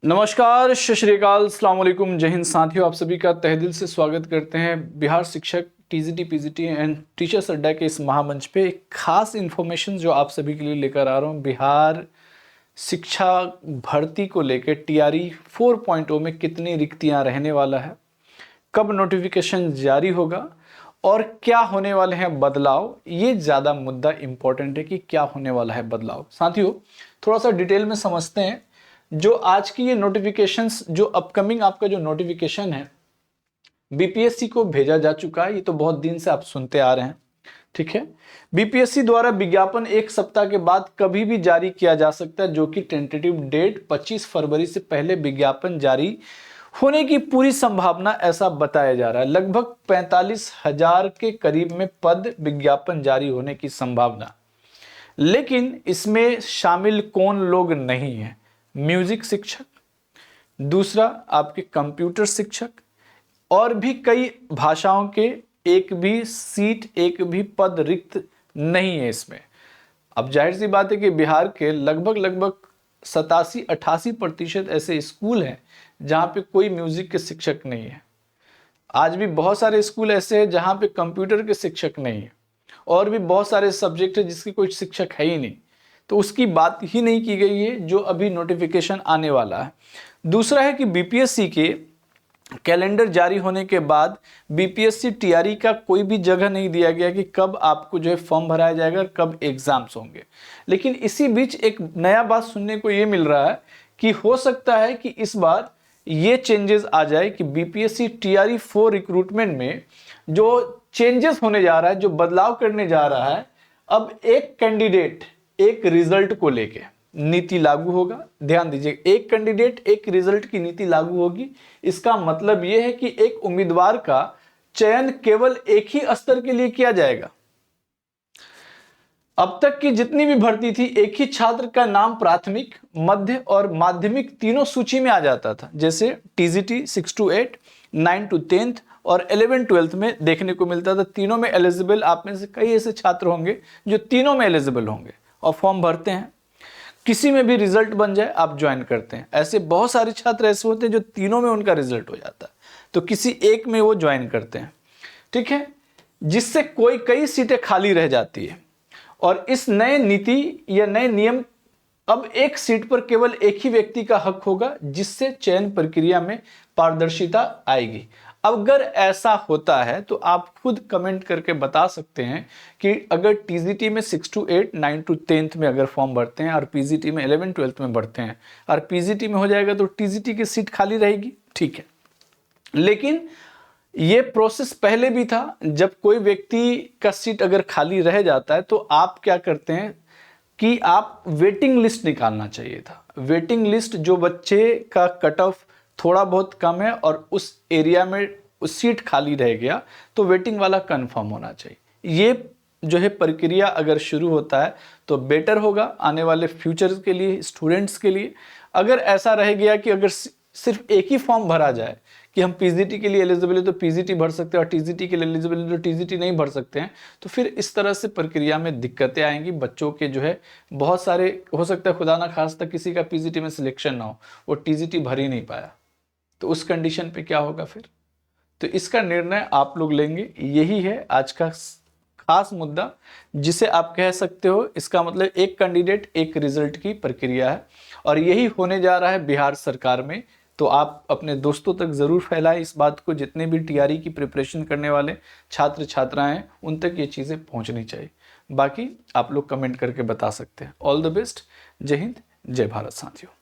नमस्कार, सत श्री अकाल, अस्सलाम वालेकुम, जय हिंद साथियों। आप सभी का तहे दिल से स्वागत करते हैं बिहार शिक्षक टीजीटी पीजीटी एंड टीचर्स अड्डा के इस महामंच पे। एक खास इन्फॉर्मेशन जो आप सभी के लिए लेकर आ रहा हूँ, बिहार शिक्षा भर्ती को लेकर टीआरई 4.0 में कितनी रिक्तियाँ रहने वाला है, कब नोटिफिकेशन जारी होगा और क्या होने वाले हैं बदलाव। ये ज़्यादा मुद्दा इम्पोर्टेंट है कि क्या होने वाला है बदलाव। साथियों, थोड़ा सा डिटेल में समझते हैं। जो आज की ये नोटिफिकेशंस, जो अपकमिंग आपका जो नोटिफिकेशन है बीपीएससी को भेजा जा चुका है। ये तो बहुत दिन से आप सुनते आ रहे हैं, ठीक है। बीपीएससी द्वारा विज्ञापन एक सप्ताह के बाद कभी भी जारी किया जा सकता है, जो कि टेंटेटिव डेट 25 फरवरी से पहले विज्ञापन जारी होने की पूरी संभावना, ऐसा बताया जा रहा है। लगभग 45,000 के करीब में पद विज्ञापन जारी होने की संभावना, लेकिन इसमें शामिल कौन लोग नहीं है? म्यूजिक शिक्षक, दूसरा आपके कंप्यूटर शिक्षक, और भी कई भाषाओं के एक भी सीट, एक भी पद रिक्त नहीं है इसमें। अब जाहिर सी बात है कि बिहार के लगभग 87-88% ऐसे स्कूल हैं जहां पे कोई म्यूजिक के शिक्षक नहीं है। आज भी बहुत सारे स्कूल ऐसे हैं जहां पे कंप्यूटर के शिक्षक नहीं है, और भी बहुत सारे सब्जेक्ट है जिसकी कोई शिक्षक है ही नहीं। तो उसकी बात ही नहीं की गई है जो अभी नोटिफिकेशन आने वाला है। दूसरा है कि बीपीएससी के कैलेंडर जारी होने के बाद बीपीएससी टीआरई का कोई भी जगह नहीं दिया गया कि कब आपको जो है फॉर्म भराया जाएगा और कब एग्जाम्स होंगे। लेकिन इसी बीच एक नया बात सुनने को ये मिल रहा है कि हो सकता है कि इस बार ये चेंजेस आ जाए कि बीपीएससी टीआरई 4 रिक्रूटमेंट में जो चेंजेस होने जा रहा है, जो बदलाव करने जा रहा है, अब एक कैंडिडेट एक रिजल्ट को लेके नीति लागू होगा। ध्यान दीजिए, एक कैंडिडेट एक रिजल्ट की नीति लागू होगी। इसका मतलब यह है कि एक उम्मीदवार का चयन केवल एक ही स्तर के लिए किया जाएगा। अब तक की जितनी भी भर्ती थी, एक ही छात्र का नाम प्राथमिक, मध्य और माध्यमिक तीनों सूची में आ जाता था। जैसे टीजीटी 6 to 8, 9 to 10th और 11-12th में देखने को मिलता था। तीनों में एलिजिबल आप में से कई ऐसे छात्र होंगे जो तीनों में एलिजिबल होंगे और फॉर्म भरते हैं। किसी में भी रिजल्ट बन जाए, आप ज्वाइन करते हैं। ऐसे बहुत सारे छात्र ऐसे होते हैं जो तीनों में उनका रिजल्ट हो जाता है, तो किसी एक में वो ज्वाइन करते हैं, ठीक है, जिससे कई सीटें खाली रह जाती है। और इस नए नीति या नए नियम, अब एक सीट पर केवल एक ही व्यक्ति का हक होगा, जिससे चयन प्रक्रिया में पारदर्शिता आएगी। अगर ऐसा होता है तो आप खुद कमेंट करके बता सकते हैं कि अगर टीजीटी में 6 to 8, 9 to 10th में अगर फॉर्म भरते हैं और पीजीटी में 11-12th में भरते हैं और पीजीटी में हो जाएगा तो टीजीटी की सीट खाली रहेगी, ठीक है। लेकिन ये प्रोसेस पहले भी था। जब कोई व्यक्ति का सीट अगर खाली रह जाता है तो आप क्या करते हैं कि आप वेटिंग लिस्ट निकालना चाहिए था। वेटिंग लिस्ट, जो बच्चे का कट ऑफ थोड़ा बहुत कम है और उस एरिया में उस सीट खाली रह गया, तो वेटिंग वाला कंफर्म होना चाहिए। ये जो है प्रक्रिया अगर शुरू होता है तो बेटर होगा आने वाले फ्यूचर के लिए, स्टूडेंट्स के लिए। अगर ऐसा रह गया कि अगर सिर्फ एक ही फॉर्म भरा जाए कि हम पीजीटी के लिए एलिजिबल है तो पीजीटी भर सकते हैं और टीजीटी के लिए एलिजिबल है तो टीजीटी नहीं भर सकते हैं, तो फिर इस तरह से प्रक्रिया में दिक्कतें आएंगी। बच्चों के जो है बहुत सारे, हो सकता है खुदा ना खास्ता किसी का पीजीटी में सिलेक्शन ना हो, वो टीजीटी भर ही नहीं पाया, तो उस कंडीशन पे क्या होगा फिर? तो इसका निर्णय आप लोग लेंगे। यही है आज का खास मुद्दा, जिसे आप कह सकते हो, इसका मतलब एक कैंडिडेट एक रिजल्ट की प्रक्रिया है और यही होने जा रहा है बिहार सरकार में। तो आप अपने दोस्तों तक जरूर फैलाएं इस बात को। जितने भी टीआरई की प्रिपरेशन करने वाले छात्र छात्राएं हैं, उन तक ये चीज़ें पहुंचनी चाहिए। बाकी आप लोग कमेंट करके बता सकते हैं। All the best. जय हिंद, जय भारत साथियों।